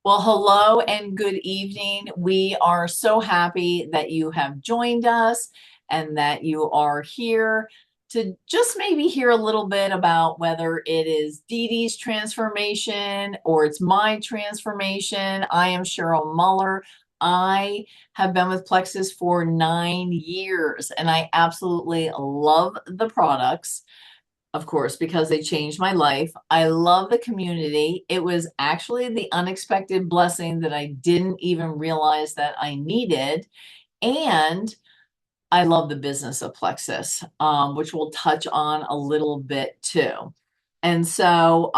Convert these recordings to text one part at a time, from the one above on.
Well, hello and good evening. We are so happy that you have joined us and that you are here to just maybe hear a little bit about whether it is Dee Dee's transformation or it's my transformation. I am Cheryl Muller. I have been with Plexus for 9 years and I absolutely love the products, of course, because they changed my life. I love the community. It was actually the unexpected blessing that I didn't even realize that I needed. And I love the business of Plexus, which we'll touch on a little bit too. And so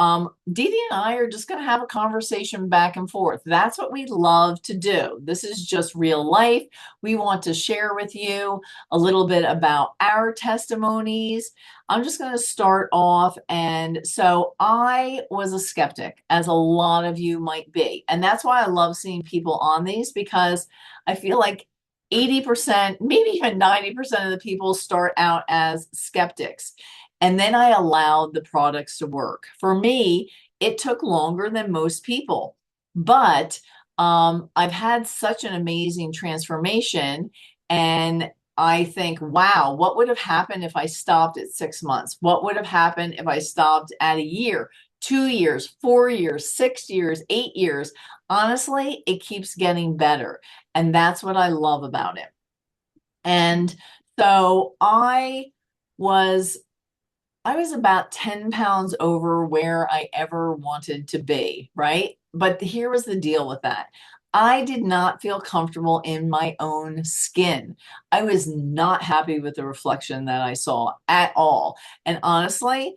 Dee Dee and I are just going to have a conversation back and forth. That's what we love to do. This is just real life. We want to share with you a little bit about our testimonies. I'm just going to start off. And so I was a skeptic, as a lot of you might be. And that's why I love seeing people on these because I feel like 80%, maybe even 90% of the people start out as skeptics. And then I allowed the products to work. For me, it took longer than most people, but I've had such an amazing transformation. And I think, wow, what would have happened if I stopped at 6 months? What would have happened if I stopped at a year, 2 years, 4 years, 6 years, 8 years? Honestly, it keeps getting better. And that's what I love about it. And so was I was about 10 pounds over where I ever wanted to be, right? But here was the deal with that. I did not feel comfortable in my own skin. I was not happy with the reflection that I saw at all. And honestly,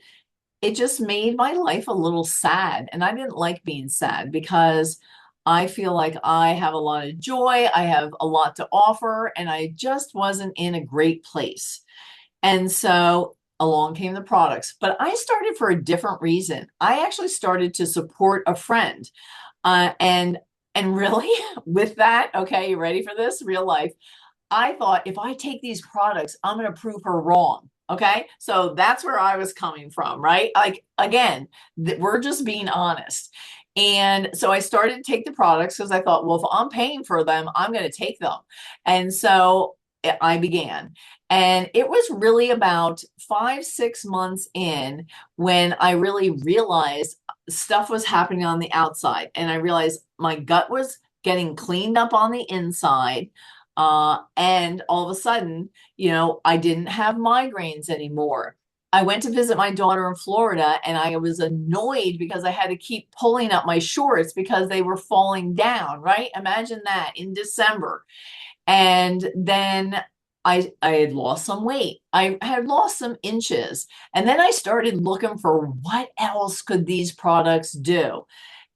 it just made my life a little sad. And I didn't like being sad because I feel like I have a lot of joy, I have a lot to offer, and I just wasn't in a great place. And so along came the products. But I started for a different reason. I actually started to support a friend. And really, with that, okay, you ready for this? Real life. I thought if I take these products, I'm going to prove her wrong. Okay. So that's where I was coming from, right? Like, again, we're just being honest. And so I started to take the products because I thought, well, if I'm paying for them, I'm going to take them. And so I began. And it was really about 5, 6 months in when I really realized stuff was happening on the outside. And I realized my gut was getting cleaned up on the inside. And all of a sudden, I didn't have migraines anymore. I went to visit my daughter in Florida and I was annoyed because I had to keep pulling up my shorts because they were falling down, right? Imagine that in December. And then I had lost some weight. I had lost some inches. And then I started looking for what else could these products do.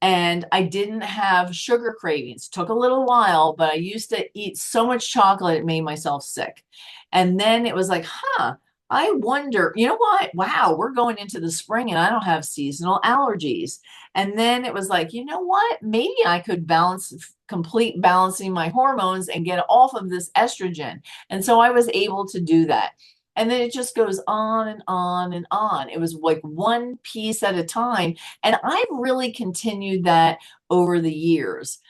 And I didn't have sugar cravings. Took a little while, but I used to eat so much chocolate it made myself sick. And then it was like, I wonder, you know what? Wow, we're going into the spring and I don't have seasonal allergies. And then it was like, you know what? Maybe I could complete balancing my hormones and get off of this estrogen. And so I was able to do that. And then it just goes on and on and on. It was like one piece at a time. And I've really continued that over the years,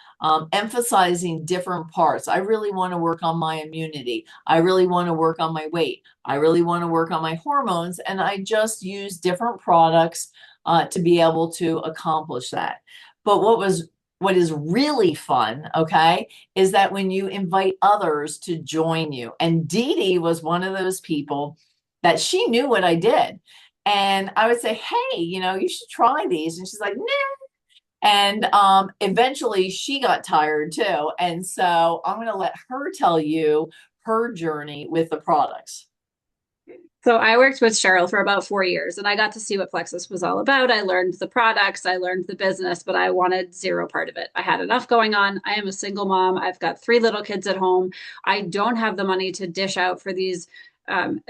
emphasizing different parts. I really want to work on my immunity. I really want to work on my weight. I really want to work on my hormones. And I just use different products to be able to accomplish that. But what is really fun, okay, is that when you invite others to join you. And Dee Dee was one of those people that she knew what I did. And I would say, hey, you should try these. And she's like, nah. And eventually she got tired too. And so I'm going to let her tell you her journey with the products. So I worked with Cheryl for about 4 years and I got to see what Plexus was all about. I learned the products, I learned the business, but I wanted zero part of it. I had enough going on. I am a single mom. I've got 3 little kids at home. I don't have the money to dish out for these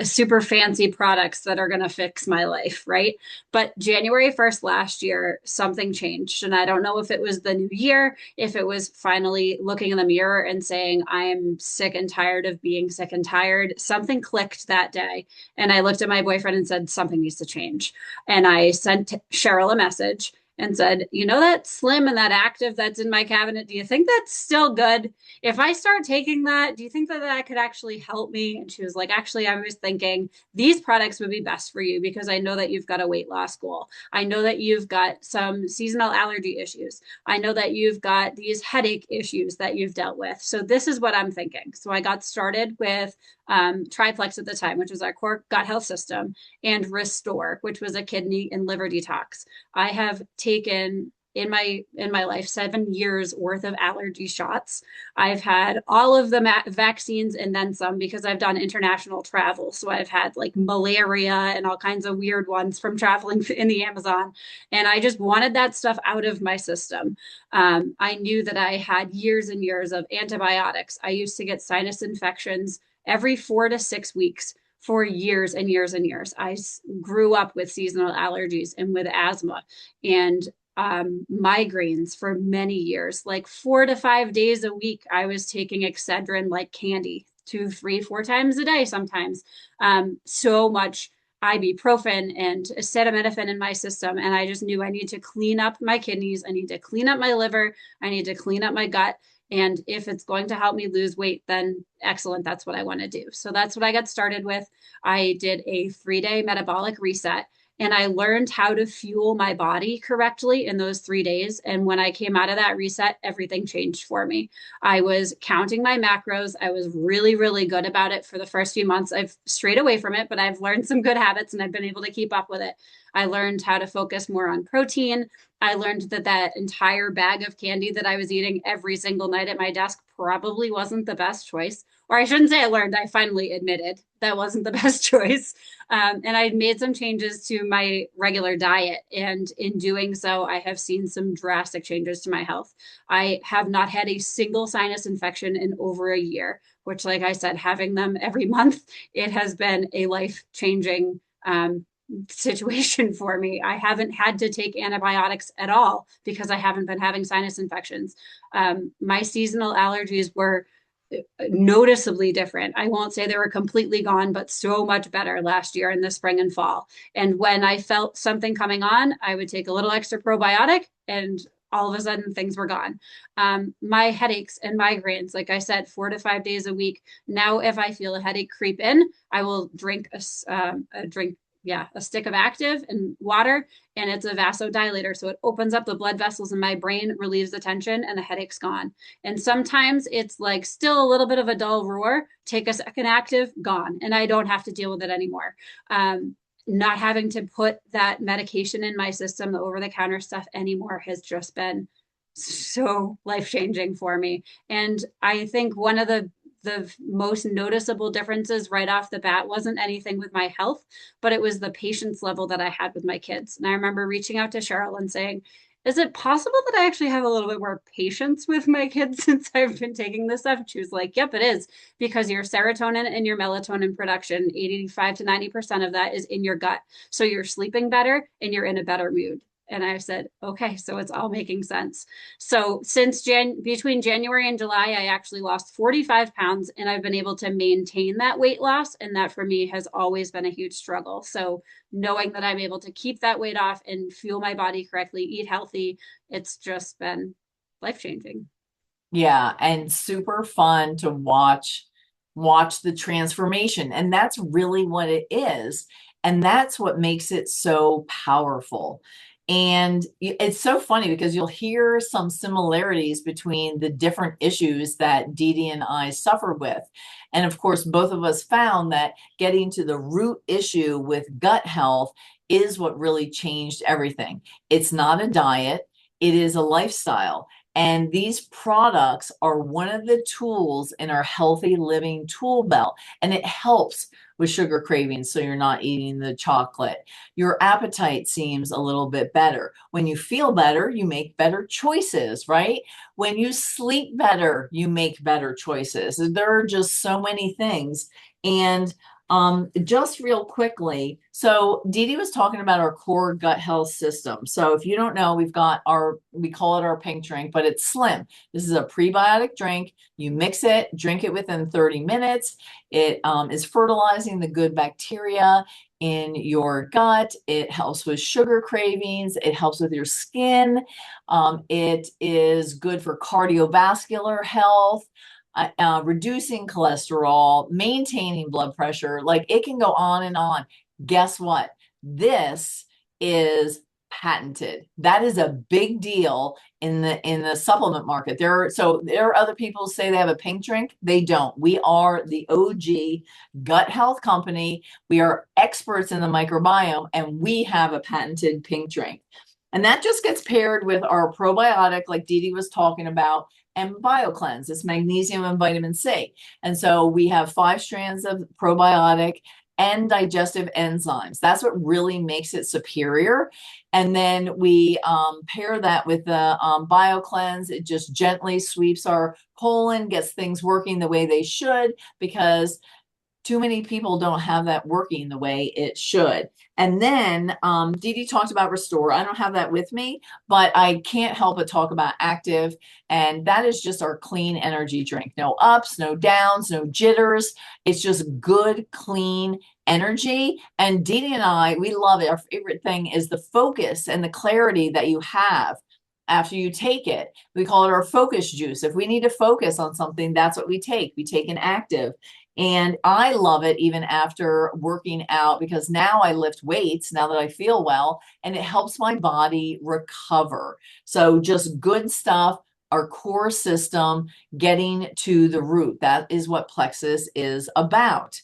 super fancy products that are going to fix my life, right? But January 1st last year, something changed. And I don't know if it was the new year, if it was finally looking in the mirror and saying, I am sick and tired of being sick and tired. Something clicked that day. And I looked at my boyfriend and said, something needs to change. And I sent Cheryl a message. and said, you know, that Slim and that Active that's in my cabinet, do you think that's still good? If I start taking that, do you think that that could actually help me? And she was like, actually, I was thinking these products would be best for you because I know that you've got a weight loss goal. I know that you've got some seasonal allergy issues. I know that you've got these headache issues that you've dealt with. So this is what I'm thinking. So I got started with Triplex at the time, which was our core gut health system, and Restore, which was a kidney and liver detox. I have taken in my life 7 years worth of allergy shots. I've had all of the vaccines and then some because I've done international travel. So I've had like malaria and all kinds of weird ones from traveling in the Amazon. And I just wanted that stuff out of my system. I knew that I had years and years of antibiotics. I used to get sinus infections every 4 to 6 weeks for years and years and years. I grew up with seasonal allergies and with asthma and migraines for many years. Like 4 to 5 days a week, I was taking Excedrin like candy, 2, 3, 4 times a day sometimes. So much ibuprofen and acetaminophen in my system. And I just knew I need to clean up my kidneys. I need to clean up my liver. I need to clean up my gut. And if it's going to help me lose weight, then excellent. That's what I want to do. So that's what I got started with. I did a 3 day metabolic reset and I learned how to fuel my body correctly in those 3 days. And when I came out of that reset, everything changed for me. I was counting my macros. I was really, really good about it for the first few months. I've strayed away from it, but I've learned some good habits and I've been able to keep up with it. I learned how to focus more on protein. I learned that that entire bag of candy that I was eating every single night at my desk probably wasn't the best choice. Or I shouldn't say I learned, I finally admitted that wasn't the best choice. And I made some changes to my regular diet. And in doing so, I have seen some drastic changes to my health. I have not had a single sinus infection in over a year, which, like I said, having them every month, it has been a life changing situation for me. I haven't had to take antibiotics at all because I haven't been having sinus infections. My seasonal allergies were noticeably different. I won't say they were completely gone, but so much better last year in the spring and fall. And when I felt something coming on, I would take a little extra probiotic and all of a sudden things were gone. My headaches and migraines, like I said, 4 to 5 days a week. Now, if I feel a headache creep in, I will drink a stick of active and water, and it's a vasodilator. So it opens up the blood vessels in my brain, relieves the tension, and the headache's gone. And sometimes it's like still a little bit of a dull roar, take a second active, gone. And I don't have to deal with it anymore. Not having to put that medication in my system, the over the counter stuff anymore, has just been so life changing for me. And I think one of the most noticeable differences right off the bat wasn't anything with my health, but it was the patience level that I had with my kids. And I remember reaching out to Cheryl and saying, is it possible that I actually have a little bit more patience with my kids since I've been taking this stuff? And she was like, yep, it is, because your serotonin and your melatonin production, 85 to 90% of that is in your gut. So you're sleeping better and you're in a better mood. And I said, okay, so it's all making sense. So since between January and July, I actually lost 45 pounds and I've been able to maintain that weight loss. And that for me has always been a huge struggle. So knowing that I'm able to keep that weight off and fuel my body correctly, eat healthy, it's just been life changing. Yeah, and super fun to watch the transformation. And that's really what it is. And that's what makes it so powerful. And it's so funny because you'll hear some similarities between the different issues that Dee Dee and I suffer with. And of course, both of us found that getting to the root issue with gut health is what really changed everything. It's not a diet, it is a lifestyle. And these products are one of the tools in our healthy living tool belt. And it helps with sugar cravings so you're not eating the chocolate. Your appetite seems a little bit better. When you feel better, you make better choices, right? When you sleep better, you make better choices. There are just so many things. And just real quickly, so Dee Dee was talking about our core gut health system. So if you don't know, we call it our pink drink, but it's Slim. This is a prebiotic drink. You mix it, drink it within 30 minutes. It is fertilizing the good bacteria. in your gut. It helps with sugar cravings. It helps with your skin. It is good for cardiovascular health, reducing cholesterol, maintaining blood pressure. Like it can go on and on. Guess what? This is patented. That is a big deal in the supplement market. There are other people who say they have a pink drink. They don't. We are the OG gut health company. We are experts in the microbiome, and we have a patented pink drink. And that just gets paired with our probiotic, like Dede was talking about, and BioCleanse. It's magnesium and vitamin C. And so we have 5 strands of probiotic and digestive enzymes. That's what really makes it superior. And then we pair that with the BioCleanse. It just gently sweeps our colon, gets things working the way they should, because too many people don't have that working the way it should. And then Dede talked about Restore. I don't have that with me, but I can't help but talk about Active. And that is just our clean energy drink. No ups, no downs, no jitters. It's just good, clean energy. And Dede and I, we love it. Our favorite thing is the focus and the clarity that you have after you take it. We call it our focus juice. If we need to focus on something, that's what we take. We take an Active. And I love it even after working out, because now I lift weights now that I feel well, and it helps my body recover. So just good stuff, our core system, getting to the root. That is what Plexus is about.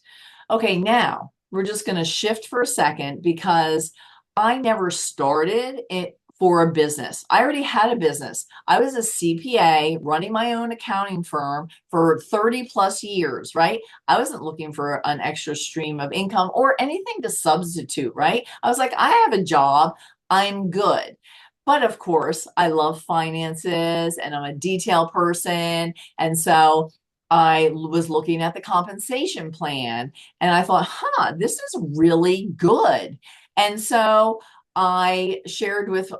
Okay, now we're just going to shift for a second, because I never started it for a business. I already had a business. I was a CPA running my own accounting firm for 30 plus years, right? I wasn't looking for an extra stream of income or anything to substitute, right? I was like, I have a job, I'm good. But of course, I love finances and I'm a detail person. And so I was looking at the compensation plan and I thought, this is really good. And so I shared with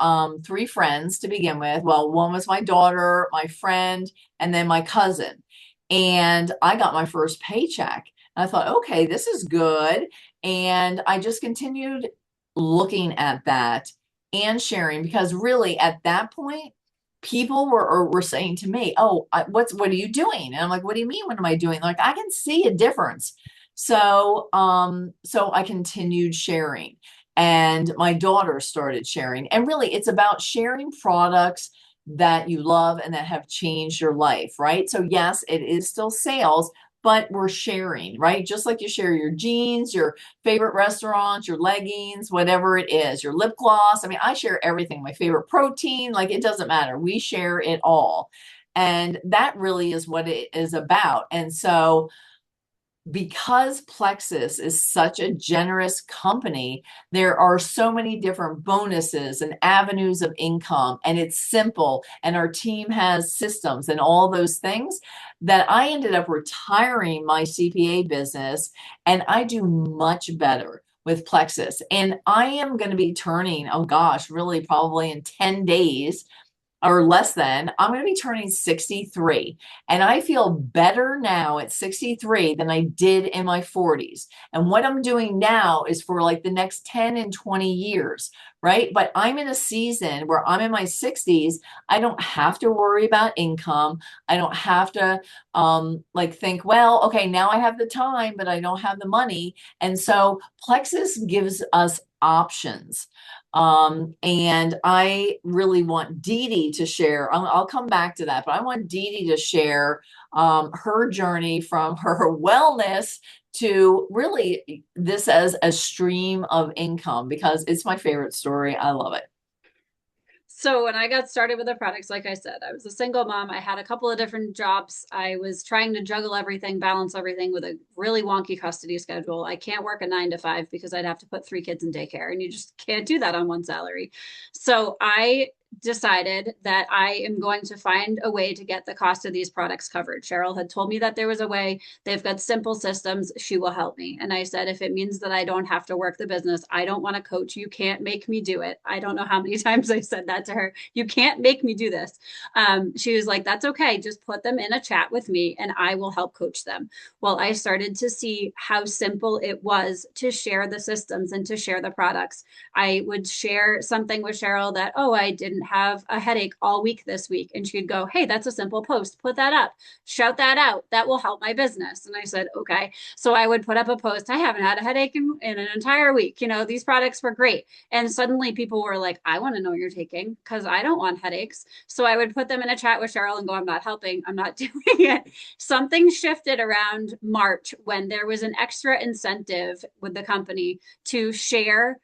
3 friends to begin with. Well, one was my daughter, my friend, and then my cousin. And I got my first paycheck. And I thought, okay, this is good. And I just continued looking at that and sharing, because really at that point, people were saying to me, "Oh, what are you doing?" And I'm like, "What do you mean? What am I doing?" Like, I can see a difference. So I continued sharing, and my daughter started sharing. And really, it's about sharing products that you love and that have changed your life, right? So yes, it is still sales, but we're sharing, right? Just like you share your jeans, your favorite restaurants, your leggings, whatever it is, your lip gloss. I mean, I share everything, my favorite protein, like it doesn't matter. We share it all. And that really is what it is about. And so, because Plexus is such a generous company, there are so many different bonuses and avenues of income, and it's simple. And our team has systems and all those things that I ended up retiring my CPA business, and I do much better with Plexus. And I am going to be turning, oh gosh, really probably in 10 days or less than, I'm going to be turning 63. And I feel better now at 63 than I did in my 40s. And what I'm doing now is for like the next 10 and 20 years, right? But I'm in a season where I'm in my 60s. I don't have to worry about income. I don't have to like think, well, okay, now I have the time, but I don't have the money. And so Plexus gives us options. And I really want Dede to share. I'll come back to that, but I want Dede to share her journey from her wellness to really this as a stream of income, because it's my favorite story. I love it. So when I got started with the products, like I said, I was a single mom. I had a couple of different jobs. I was trying to juggle everything, balance everything with a really wonky custody schedule. I can't work a 9 to 5 because I'd have to put 3 kids in daycare, and you just can't do that on one salary. So I decided that I am going to find a way to get the cost of these products covered. Cheryl had told me that there was a way. They've got simple systems. She will help me. And I said, if it means that I don't have to work the business, I don't want to coach. You can't make me do it. I don't know how many times I said that to her. You can't make me do this. She was like, that's okay. Just put them in a chat with me and I will help coach them. Well, I started to see how simple it was to share the systems and to share the products. I would share something with Cheryl that, oh, I didn't have a headache all week this week. And she'd go, hey, that's a simple post. Put that up. Shout that out. That will help my business. And I said, okay. So I would put up a post. I haven't had a headache in an entire week. You know, these products were great. And suddenly people were like, I want to know what you're taking because I don't want headaches. So I would put them in a chat with Cheryl and go, I'm not helping. I'm not doing it. Something shifted around March when there was an extra incentive with the company to share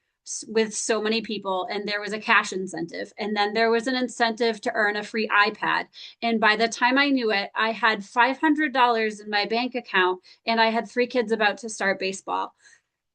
with so many people, and there was a cash incentive, and then there was an incentive to earn a free iPad. And by the time I knew it, I had $500 in my bank account and I had 3 kids about to start baseball.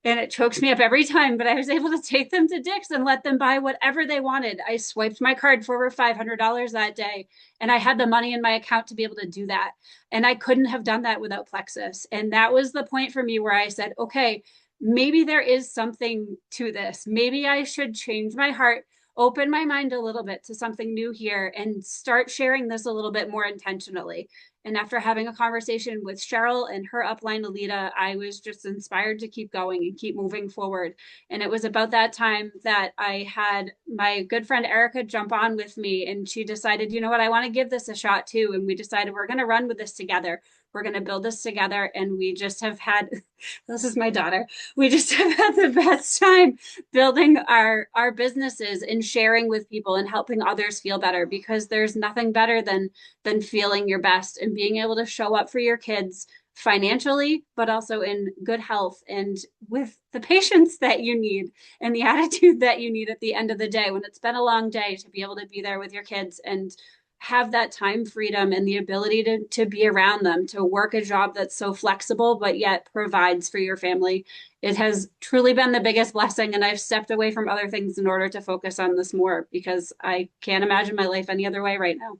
And it chokes me up every time, but I was able to take them to Dick's and let them buy whatever they wanted. I swiped my card for over $500 that day, and I had the money in my account to be able to do that. And I couldn't have done that without Plexus. And that was the point for me where I said, okay, maybe there is something to this. Maybe I should change my heart, open my mind a little bit to something new here, and start sharing this a little bit more intentionally. And after having a conversation with Cheryl and her upline, Alita, I was just inspired to keep going and keep moving forward. And it was about that time that I had my good friend Erica jump on with me, and she decided, you know what, I want to give this a shot too. And we decided we're going to run with this together. We're going to build this together. And we just have had, this is my daughter, we just have had the best time building our businesses and sharing with people and helping others feel better, because there's nothing better than feeling your best and being able to show up for your kids financially, but also in good health and with the patience that you need and the attitude that you need at the end of the day when it's been a long day, to be able to be there with your kids and have that time freedom and the ability to be around them, to work a job that's so flexible but yet provides for your family. It has truly been the biggest blessing, and I've stepped away from other things in order to focus on this more because I can't imagine my life any other way right now.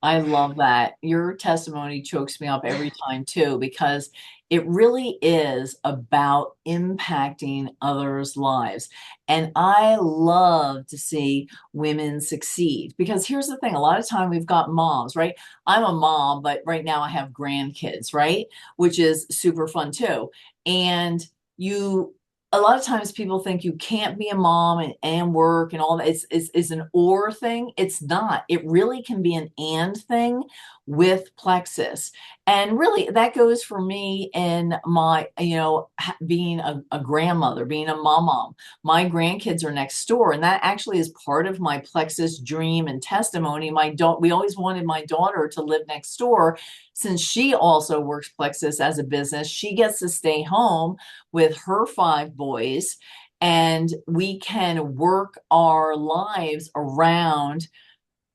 I love that. Your testimony chokes me up every time too, because it really is about impacting others' lives. And I love to see women succeed, because here's the thing. A lot of time we've got moms, right? I'm a mom, but right now I have grandkids, right? Which is super fun too. And you a lot of times people think you can't be a mom and work and all that. It's an or thing. It's not. It really can be an and thing with Plexus. And really, that goes for me in my, being a grandmother, being a mom. My grandkids are next door, and that actually is part of my Plexus dream and testimony. We always wanted my daughter to live next door. Since she also works Plexus as a business, she gets to stay home with her 5 boys, and we can work our lives around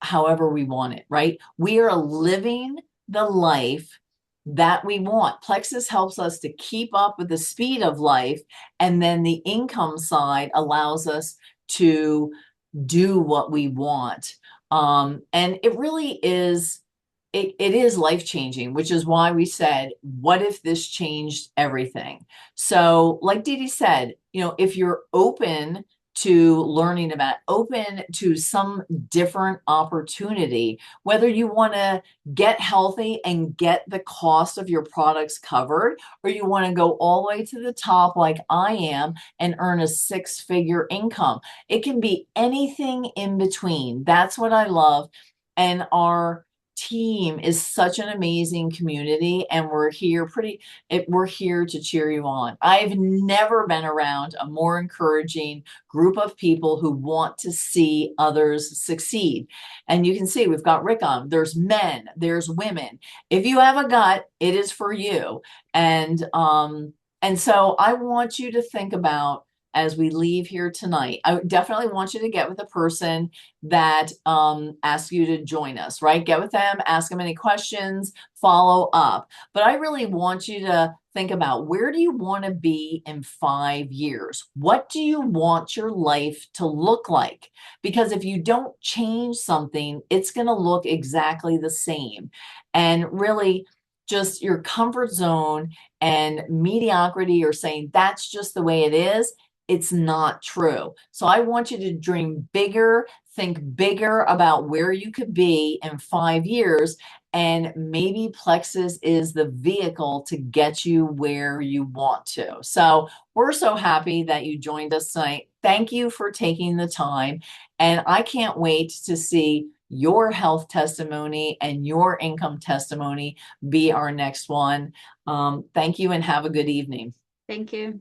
however we want it, right? We are living the life that we want. Plexus helps us to keep up with the speed of life, and then the income side allows us to do what we want. And it really is, it is life changing, which is why we said, what if this changed everything? So, like Dede said, if you're open to learning about, open to some different opportunity, whether you want to get healthy and get the cost of your products covered, or you want to go all the way to the top like I am and earn a 6-figure income. It can be anything in between. That's what I love. And our team is such an amazing community, and we're here to cheer you on. I've never been around a more encouraging group of people who want to see others succeed. And you can see we've got Rick on. There's men, there's women. If you have a gut, it is for you. And so I want you to think about, as we leave here tonight, I definitely want you to get with a person that asks you to join us, right? Get with them, ask them any questions, follow up. But I really want you to think about, where do you want to be in 5 years? What do you want your life to look like? Because if you don't change something, it's going to look exactly the same. And really, just your comfort zone and mediocrity, or saying that's just the way it is, it's not true. So I want you to dream bigger, think bigger about where you could be in 5 years, and maybe Plexus is the vehicle to get you where you want to. So we're so happy that you joined us tonight. Thank you for taking the time. And I can't wait to see your health testimony and your income testimony be our next one. Thank you and have a good evening. Thank you.